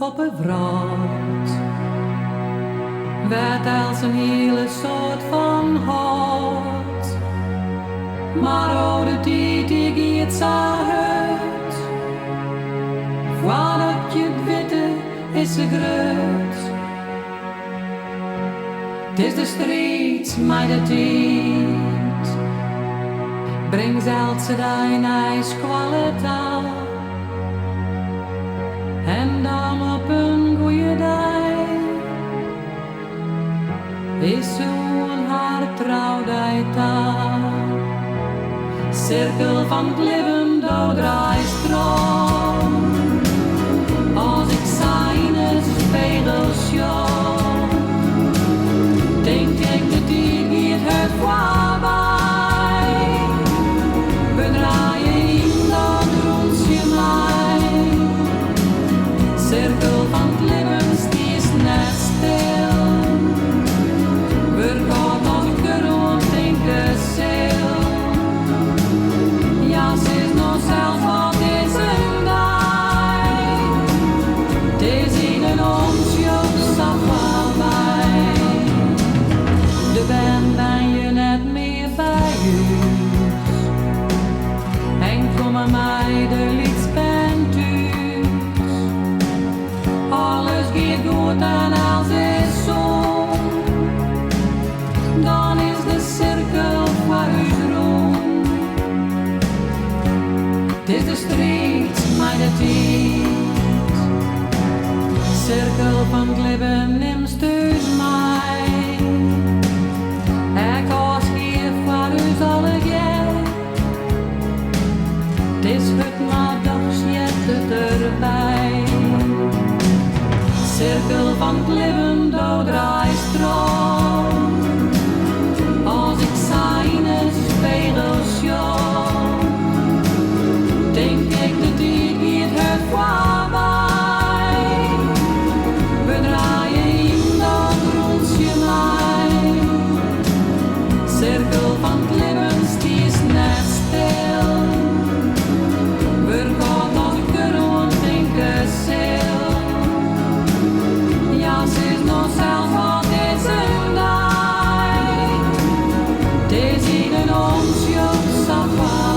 op een wraad. Werd als een hele soort van hart. Maar oude die gaat zo uit. Voordat je het witte is ze groot. Het is de strijd met de tijd. Breng zelfs het een ijskwaliteit. En dan op een goeie dag is zo'n hart trouwdheid daar. Cirkel van het leven, daar draait stroom. Als ik zijn spiegels sjouw, denk ik dat die het voorbij. We draaien in, dan rond je mij. Cirkel van het leven, die is net stil. We gaan als ik erom denken zil. Ja, ze is nog zelfs wat is een dag. Het is in een omsjoep voorbij. De ben je net meer bij huis. En kom aan mij, de lieds bent u. Alles gaat goed en als is zo. Dan is de cirkel voor u rond. Het is de strijd met de tijd. Cirkel van het leven neemt steeds mij. Ik was hier voor u alle geld. Het is het maar toch zit erbij. Cirkel van het leven, daar draait stroom. Als ik zijn spiegels sjouw, denk ik dat die het voorbij. We draaien in, dan rond je mij. Cirkel van het leven, die is net stil. We gaan als ik erom denken zil. Ja, ze is nog zelfs wat is een dag. Het is in een omsjoep safari.